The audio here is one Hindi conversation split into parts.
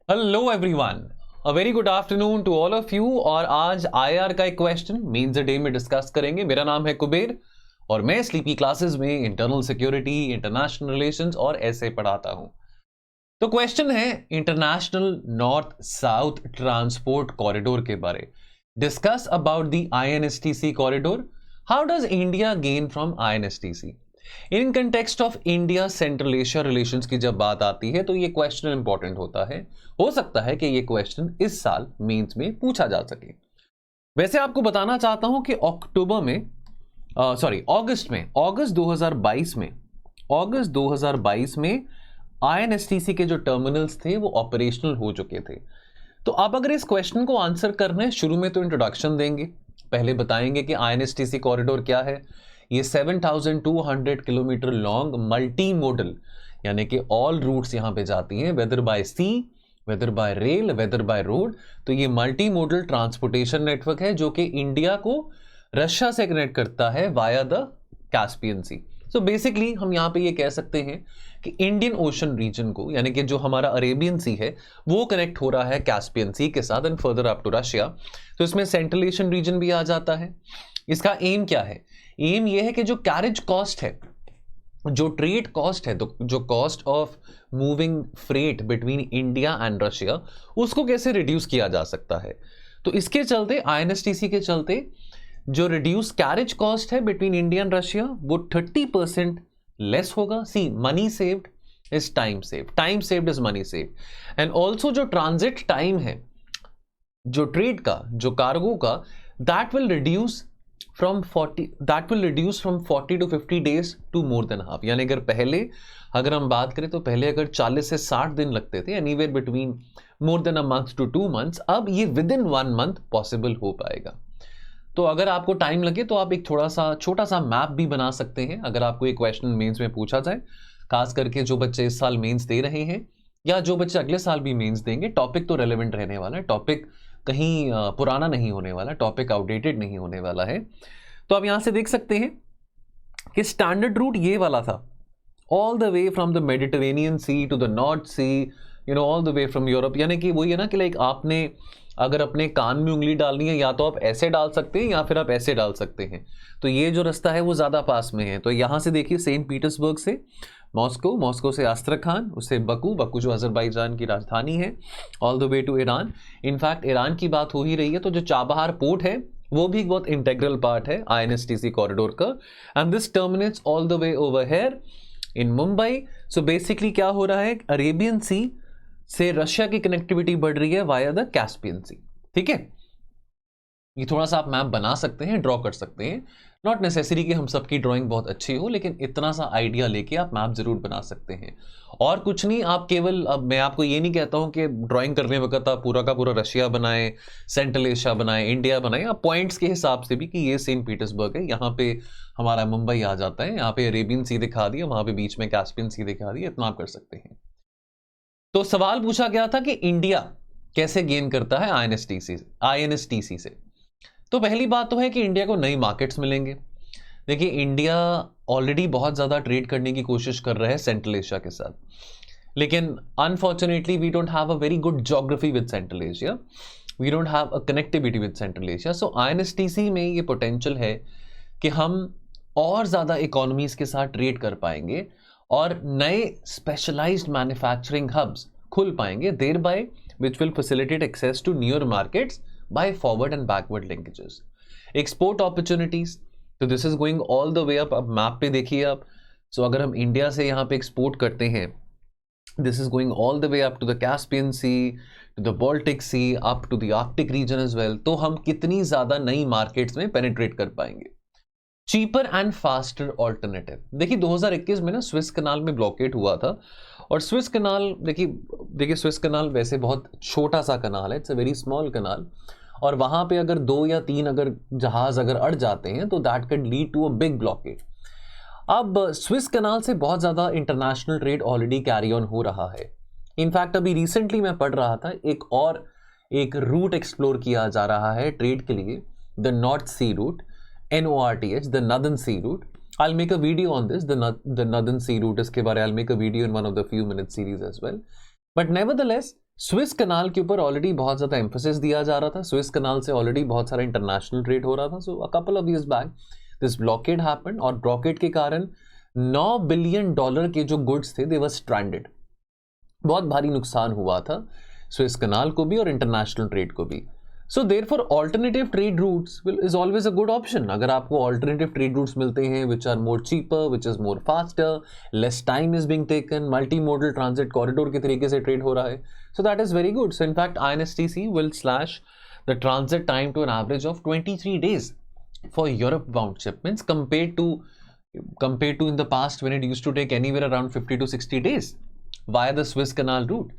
Hello everyone, a very good afternoon to all of you. और आज आईआर का एक क्वेश्चन मींस अ डे में डिस्कस करेंगे। मेरा नाम है कुबेर और मैं स्लीपी क्लासेस में इंटरनल सिक्योरिटी, इंटरनेशनल रिलेशंस और ऐसे पढ़ाता हूं। तो क्वेश्चन है international north south transport corridor के बारे। Discuss about the INSTC corridor. How does India gain from INSTC? In context of India central Asia relations की जब बात आती है तो ये क्वेश्चन इंपॉर्टेंट होता है। हो सकता है कि ये क्वेश्चन इस साल मेंस में पूछा जा सके। वैसे आपको बताना चाहता हूं कि अक्टूबर में अगस्त 2022 में आईएनएसटीसी के जो टर्मिनल्स थे वो ऑपरेशनल हो चुके थे। तो आप अगर इस क्वेश्चन को आंसर करना है, शुरू में तो इंट्रोडक्शन देंगे, पहले बताएंगे कि आईएनएसटीसी कॉरिडोर क्या है। ये 7200 किलोमीटर लॉन्ग मल्टी मोडल यानी कि ऑल रूट्स यहां पे जाती हैं, whether by sea, whether by rail, whether by road. तो ये मल्टी मोडल ट्रांसपोर्टेशन नेटवर्क है जो कि इंडिया को रशिया से कनेक्ट करता है via the Caspian Sea. So basically हम यहां पे ये कह सकते हैं कि इंडियन ओशन रीजन को, यानी कि जो हमारा अरेबियन सी है वो कनेक्ट हो रहा है कैस्पियन सी के साथ and further up to Russia. तो इसमें सेंट्रल एशियन रीजन भी आ जाता है। इसका एम क्या है? एम ये है कि जो कैरेज कॉस्ट है, जो ट्रेड कॉस्ट है, तो जो cost of moving freight between India and Russia, उसको कैसे रिड्यूस किया जा सकता है। तो इसके चलते आईएनएसटीसी के चलते जो रिड्यूस कैरेज कॉस्ट है बिटवीन इंडिया एंड रशिया वो 30% लेस होगा। See, money saved is time saved, time saved is money saved. And also जो ट्रांजिट टाइम है जो ट्रेड का, जो कार्गो का, that will reduce from 40 to 50 days to more than half. यानी अगर हम बात करें तो पहले अगर 40 से 60 दिन लगते थे, anywhere between more than a month to 2 months, अब ये विद इन 1 month पॉसिबल हो पाएगा। तो अगर आपको टाइम लगे तो आप एक थोड़ा सा छोटा सा मैप भी बना सकते हैं अगर आपको ये क्वेश्चन मेंस में पूछा जाए। खास करके जो बच्चे इस साल मेंस दे रहे हैं या जो बच्चे अगले साल भी मेंस देंगे, टॉपिक तो रेलेवेंट रहने वाला है, टॉपिक कहीं पुराना नहीं होने वाला, टॉपिक आउटडेटेड नहीं होने वाला है। तो आप यहां से देख सकते हैं कि स्टैंडर्ड रूट ये वाला था, all the way from the Mediterranean Sea to the North Sea, all the way from Europe. यानी कि वही है ना कि लाइक आपने अगर अपने कान में उंगली डालनी है, या तो आप ऐसे डाल सकते हैं या फिर आप ऐसे डाल सकते हैं। तो ये जो रास्ता है वो ज्यादा पास में है। तो यहां से देखिए, सेंट पीटर्सबर्ग से मॉस्को, मॉस्को से आस्ट्रखान, उससे बकू, बकू जो अजरबैजान की राजधानी है, all the way to Iran. In fact Iran की बात हो ही रही है तो जो चाबहार पोर्ट है वो भी एक बहुत इंटेग्रल पार्ट है आईएनएसटीसी कॉरिडोर का। And this terminates all the way over here in Mumbai. So basically क्या हो रहा है, अरेबियन सी से रशिया की कनेक्टिविटी बढ़ रही है वाया द कैस्पियन सी। ठीक है, ये थोड़ा सा आप मैप बना सकते हैं, ड्रॉ कर सकते हैं। नॉट नेसेसरी कि हम सबकी ड्राइंग बहुत अच्छी हो, लेकिन इतना सा आइडिया लेके आप मैप जरूर बना सकते हैं। और कुछ नहीं, आप केवल, अब मैं आपको ये नहीं कहता हूं कि ड्राइंग करने वक्त आप पूरा का पूरा रशिया बनाए, सेंट्रल एशिया बनाए, इंडिया बनाए। आप पॉइंट्स के हिसाब से भी कि ये सेंट पीटर्सबर्ग है, यहाँ पे हमारा मुंबई आ जाता है, यहाँ पे अरेबियन सी दिखा दिया, वहां पे बीच में कैस्पियन सी दिखा दिया, इतना आप कर सकते हैं। तो सवाल पूछा गया था कि इंडिया कैसे गेन करता है आईएनएसटीसी से। तो पहली बात तो है कि इंडिया को नई मार्केट्स मिलेंगे। देखिए, इंडिया ऑलरेडी बहुत ज़्यादा ट्रेड करने की कोशिश कर रहा है सेंट्रल एशिया के साथ, लेकिन unfortunately we don't have a very good geography with Central Asia, we don't have a connectivity with Central Asia. So INSTC में ये पोटेंशियल है कि हम और ज़्यादा इकोनॉमीज के साथ ट्रेड कर पाएंगे और नए स्पेशलाइज्ड मैन्युफैक्चरिंग हब्स खुल पाएंगे, thereby which will facilitate access to newer markets by forward and backward linkages, export opportunities। तो this is going all the way up. अब मैप पे देखिए आप, सो अगर हम इंडिया से यहाँ पे एक्सपोर्ट करते हैं, this is going all the way up to the Caspian Sea, to the Baltic Sea, up to the Arctic region as well. तो हम कितनी ज्यादा नई मार्केट्स में पेनिट्रेट कर पाएंगे। Cheaper and faster alternative. देखिए 2021 में ना स्विस कनाल में ब्लॉकेट हुआ था, और स्विस कनाल, देखिए स्विस कनाल वैसे बहुत छोटा सा कनाल है, इट्स अ वेरी स्मॉल कनाल, और वहां पे अगर 2 या 3 अगर जहाज अगर अड़ जाते हैं तो that can lead to a big blockade. अब स्विस कनाल से बहुत ज्यादा international trade already carry on हो रहा है। इनफैक्ट अभी रिसेंटली मैं पढ़ रहा था एक रूट एक्सप्लोर किया जा रहा है ट्रेड के लिए, the North Sea route, NORTH, the Northern Sea Route. I'll make a video on this, the Northern Sea Route, इसके बारे I'll make a video in one of the few minute series as well. But nevertheless, Suez canal के ऊपर ऑलरेडी बहुत ज़्यादा एम्फोसिस दिया जा रहा था, स्विस कनाल से ऑलरेडी बहुत सारा इंटरनेशनल ट्रेड हो रहा था. So a couple of years back this blockade happened, और ब्लॉकेड के कारण $9 बिलियन के जो गुड्स थे दे वर स्ट्रैंडेड. बहुत भारी नुकसान हुआ था स्विस कनाल को भी और इंटरनेशनल ट्रेड को भी. So therefore alternative trade routes is always a good option. अगर आपको ऑल्टरनेटिव ट्रेड रूट्स मिलते हैं which are more cheaper, which is more faster, less time is being taken, multi modal transit corridor के तरीके से ट्रेड हो रहा है, so that is very good. So in fact INSTC will slash the transit time to an average of 23 days for Europe bound shipments compared to in the past when it used to take anywhere around 50 to 60 days via the Suez Canal route.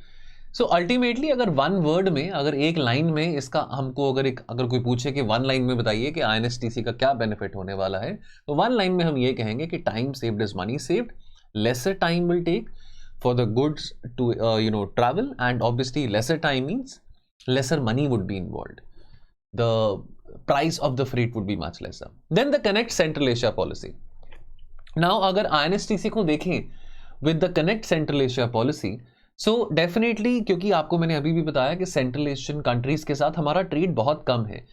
So ultimately अगर वन वर्ड में, अगर एक लाइन में इसका हमको अगर कोई पूछे कि वन लाइन में बताइए कि INSTC का क्या बेनिफिट होने वाला है, तो वन लाइन में हम ये कहेंगे कि time saved is money saved, lesser time will take for the goods to travel, and obviously lesser time means lesser money would be involved. The price of the freight would be much lesser. Then the Connect Central Asia policy. Now अगर INSTC को देखें with the connect central Asia policy, so definitely, क्योंकि आपको मैंने अभी भी बताया कि सेंट्रल एशियन कंट्रीज के साथ हमारा ट्रेड बहुत कम है,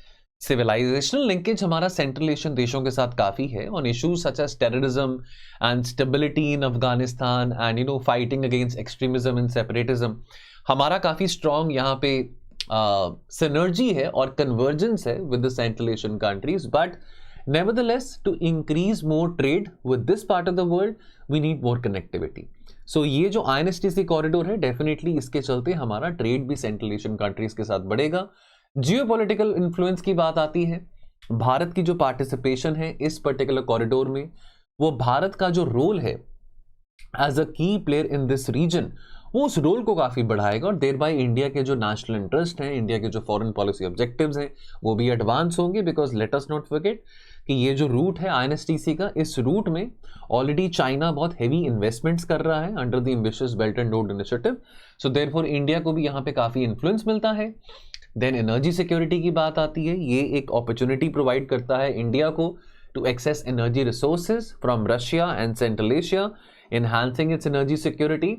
सिविलाइजेशनल लिंकेज हमारा सेंट्रल एशियन देशों के साथ काफ़ी है on issues such as terrorism and stability in Afghanistan and fighting against extremism and separatism. हमारा काफ़ी स्ट्रॉन्ग यहाँ पे सिनर्जी है और कन्वर्जेंस है with the central Asian countries. But nevertheless, to increase more trade with this part of the world, we need more connectivity. So ये जो INSTC कॉरिडोर है, डेफिनेटली इसके चलते हमारा ट्रेड भी सेंट्रल एशियन कंट्रीज के साथ बढ़ेगा. जियोपॉलिटिकल इन्फ्लुएंस की बात आती है, भारत की जो पार्टिसिपेशन है इस पर्टिकुलर कॉरिडोर में, वो भारत का जो रोल है एज अ की प्लेयर इन दिस रीजन, वो उस रोल को काफ़ी बढ़ाएगा और देर बाय इंडिया के जो नेशनल इंटरेस्ट हैं, इंडिया के जो फॉरेन पॉलिसी ऑब्जेक्टिव्स हैं, वो भी एडवांस होंगे. Because let us not forget कि ये जो रूट है INSTC का, इस रूट में ऑलरेडी चाइना बहुत हैवी इन्वेस्टमेंट्स कर रहा है under the ambitious belt and road initiative. So therefore India को भी यहाँ पे काफ़ी इन्फ्लुएंस मिलता है. देन एनर्जी सिक्योरिटी की बात आती है, ये एक अपॉर्चुनिटी प्रोवाइड करता है इंडिया को to access energy resources from Russia and Central Asia, enhancing its energy security,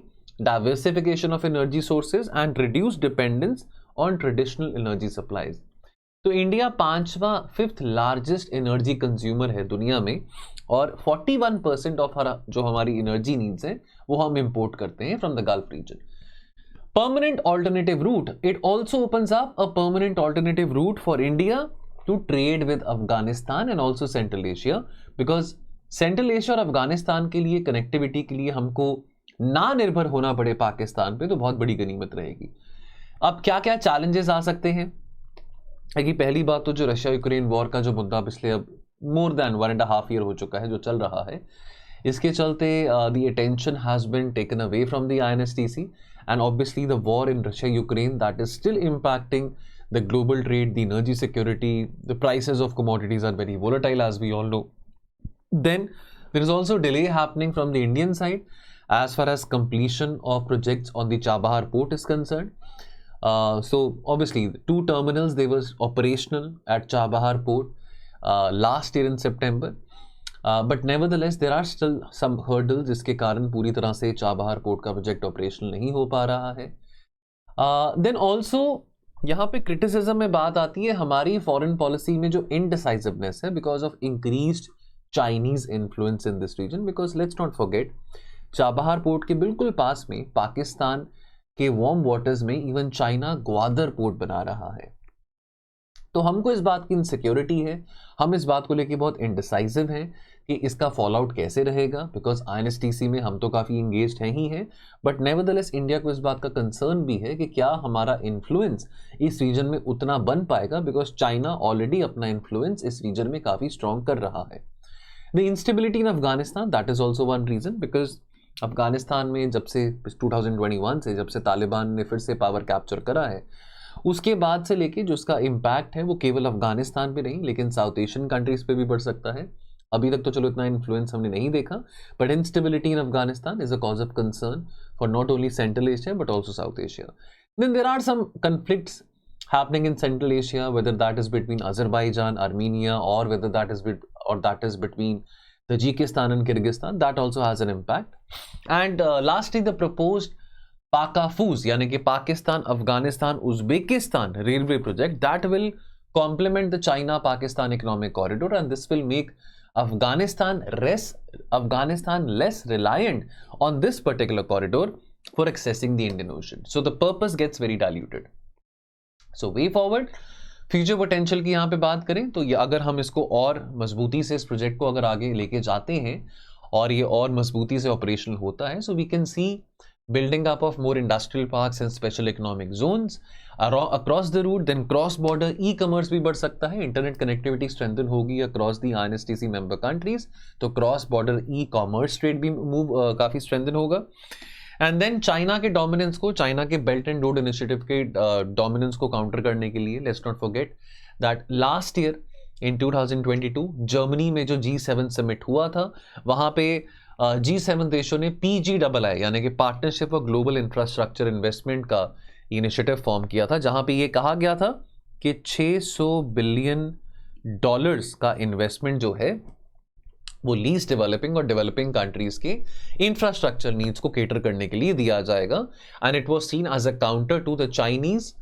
diversification of energy sources and reduce dependence on traditional energy supplies. तो India 5th largest energy consumer है दुनिया में और 41% ऑफ जो हमारी एनर्जी नीड्स है वो हम इंपोर्ट करते हैं from the Gulf region. Permanent alternative route, it also opens up a permanent alternative route for India to trade with Afghanistan and also Central Asia. Because Central Asia और अफगानिस्तान के लिए कनेक्टिविटी के लिए हमको ना निर्भर होना पड़े पाकिस्तान पे, तो बहुत बड़ी गनीमत रहेगी. अब क्या क्या चैलेंजेस आ सकते हैं कि पहली बात तो जो रशिया यूक्रेन वॉर का जो मुद्दा पिछले अब मोर देन 1.5 ईयर हो चुका है जो चल रहा है, इसके चलते the attention has been taken away from the INSTC and obviously the war in Russia Ukraine that is still impacting the global trade, the energy security, the prices of commodities are very volatile as we all know. Then there is also delay happening from the Indian side as far as completion of projects on the Chabahar port is concerned. So obviously 2 terminals, they was operational at Chabahar port last year in September. But nevertheless there are still some hurdles जिसके कारण पूरी तरह से Chabahar port का project operational नहीं हो पा रहा है. Then also यहाँ पे क्रिटिसिज्म में बात आती है हमारी फॉरेन पॉलिसी में जो इनडिसाइसिवनेस है because of increased Chinese influence in this region. Because let's not forget Chabahar port के बिल्कुल पास में पाकिस्तान के वार्म वाटर्स में इवन चाइना ग्वादर पोर्ट बना रहा है. तो हमको इस बात की इनसिक्योरिटी है, हम इस बात को लेके बहुत इनडिसाइसिव हैं कि इसका फॉल आउट कैसे रहेगा. बिकॉज INSTC में हम तो काफ़ी इंगेज्ड हैं ही हैं, बट नेवरदलेस इंडिया को इस बात का कंसर्न भी है कि क्या हमारा इन्फ्लुएंस इस रीजन में उतना बन पाएगा. बिकॉज चाइना ऑलरेडी अपना इन्फ्लुएंस इस रीजन में काफ़ी स्ट्रॉन्ग कर रहा है. The instability in Afghanistan, that is also one region. Because Afghanistan में जब से 2021 से जब से तालिबान ने फिर से पावर कैप्चर करा है, उसके बाद से लेके जो उसका इम्पैक्ट है वो केवल अफगानिस्तान पे नहीं लेकिन साउथ एशियन कंट्रीज पे भी बढ़ सकता है. अभी तक तो चलो इतना इन्फ्लुएंस हमने नहीं देखा, but instability in Afghanistan is a cause of concern for not only Central Asia but also South Asia. Then there are some conflicts happening in Central Asia, whether that is between Azerbaijan, Armenia, or whether that is between Tajikistan and Kyrgyzstan, that also has an impact. And lastly, the proposed पाकाफूज यानी कि Pakistan Afghanistan Uzbekistan railway project that will complement the China-Pakistan economic corridor, and this will make Afghanistan less reliant on this particular corridor for accessing the Indian Ocean. So the purpose gets very diluted. So way forward, future potential की यहाँ पे बात करें तो ये अगर हम इसको और मजबूती से इस प्रोजेक्ट को अगर आगे लेके जाते हैं और ये और मजबूती से ऑपरेशनल होता है, so we can see building up of more industrial parks and special economic zones across the route, then cross border e-commerce भी बढ़ सकता है, इंटरनेट कनेक्टिविटी स्ट्रेंथन होगी across the INSTC member countries, तो क्रॉस बॉर्डर ई-कॉमर्स ट्रेड भी मूव काफी स्ट्रेंथन होगा. एंड देन चाइना के डोमिनेंस को, चाइना के बेल्ट एंड रोड इनिशिएटिव के डोमिनेंस को काउंटर करने के लिए let's not forget that last year in 2022 Germany में जो G7 समिट हुआ था, वहां पे G7 देशों ने PGII यानी कि partnership for global infrastructure investment का इनिशिएटिव फॉर्म किया था, जहां पे ये कहा गया था कि $600 बिलियन का इन्वेस्टमेंट जो है वो लीस्ट डेवलपिंग और डेवलपिंग कंट्रीज के इंफ्रास्ट्रक्चर नीड्स को केटर करने के लिए दिया जाएगा. And it was seen as a counter to the Chinese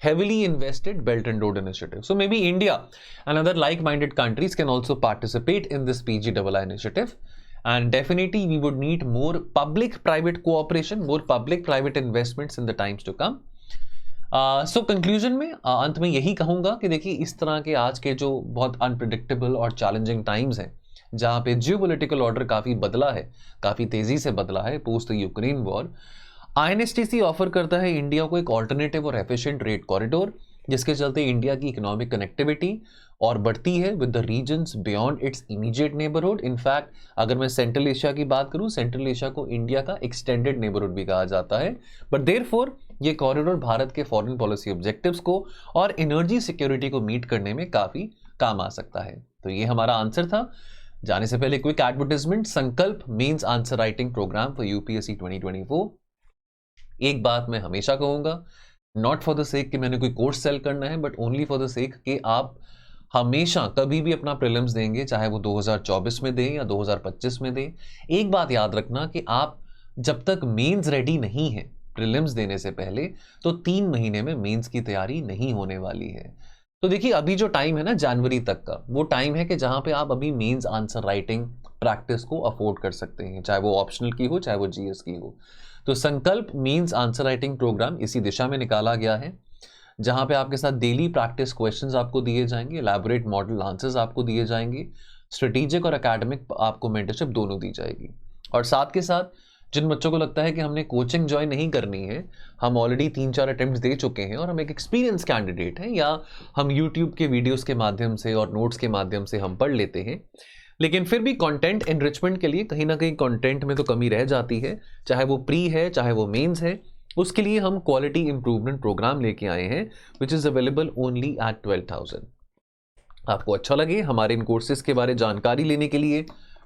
heavily invested Belt and Road Initiative. So maybe India and other like-minded countries can also participate in this PGII initiative, and definitely we would need more public-private cooperation, more public-private investments in the times to come. So conclusion में अंत में यही कहूँगा कि देखिए इस तरह के आज के जो बहुत अनप्रिडिक्टेबल और चैलेंजिंग टाइम्स हैं, जहाँ पे जियोपॉलिटिकल ऑर्डर काफ़ी बदला है, काफ़ी तेज़ी से बदला है post the Ukraine war, INSTC offer करता है इंडिया को एक ऑल्टरनेटिव और एफिशिएंट ट्रेड कॉरिडोर, जिसके चलते इंडिया की इकोनॉमिक कनेक्टिविटी और बढ़ती है with the regions beyond its immediate neighbourhood. In fact अगर मैं सेंट्रल एशिया की बात करूं, सेंट्रल एशिया को इंडिया का एक्सटेंडेड नेबरहुड भी कहा जाता है. बट देयरफॉर ये कॉरिडोर भारत के फॉरेन पॉलिसी ऑब्जेक्टिव्स को और एनर्जी सिक्योरिटी को मीट करने में काफ़ी काम आ सकता है. तो ये हमारा आंसर था. जाने से पहले quick advertisement, Sankalp mains answer writing programme for UPSC 2024. एक बात मैं हमेशा कहूंगा, नॉट फॉर द सेक कि मैंने कोई कोर्स सेल करना है, but only for the sake कि आप हमेशा कभी भी अपना प्रीलिम्स देंगे, चाहे वो 2024 में दें या 2025 में दें, एक बात याद रखना कि आप जब तक मेंस रेडी नहीं है प्रीलिम्स देने से पहले, तो 3 महीने में मेंस की तैयारी नहीं होने वाली है. तो देखिए अभी जो टाइम है ना जनवरी तक का, वो टाइम है कि जहां पे आप अभी मेंस आंसर राइटिंग प्रैक्टिस को अफोर्ड कर सकते हैं, चाहे वो ऑप्शनल की हो, चाहे वो GS की हो. तो संकल्प मीन्स आंसर राइटिंग प्रोग्राम इसी दिशा में निकाला गया है, जहां पे आपके साथ डेली प्रैक्टिस क्वेश्चंस आपको दिए जाएंगे, एलैबोरेट मॉडल आंसर्स आपको दिए जाएंगे, स्ट्रेटेजिक और एकेडमिक आपको मेंटरशिप दोनों दी जाएगी. और साथ के साथ जिन बच्चों को लगता है कि हमने कोचिंग ज्वाइन नहीं करनी है, हम ऑलरेडी 3-4 अटेम्प्ट्स दे चुके हैं और हम एक एक्सपीरियंस कैंडिडेट हैं, या हम यूट्यूब के वीडियोज़ के माध्यम से और नोट्स के माध्यम से हम पढ़ लेते हैं, लेकिन फिर भी कंटेंट एनरिचमेंट के लिए कहीं ना कहीं कंटेंट में तो कमी रह जाती है, चाहे वो प्री है चाहे वो मेंस है, उसके लिए हम क्वालिटी इंप्रूवमेंट प्रोग्राम लेके आए हैं which is available only at 12,000. आपको अच्छा लगे हमारे इन कोर्सेज के बारे में जानकारी लेने के लिए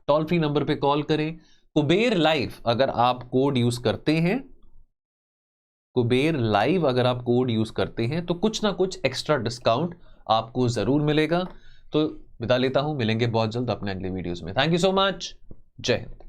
टोल फ्री नंबर पे कॉल करें. कुबेर लाइव अगर आप कोड यूज करते हैं, कुबेर लाइव अगर आप कोड यूज करते हैं तो कुछ ना कुछ एक्स्ट्रा डिस्काउंट आपको जरूर मिलेगा. तो विदा लेता हूं, मिलेंगे बहुत जल्द अपने अगले वीडियोस में. Thank you so much. जय हिंद.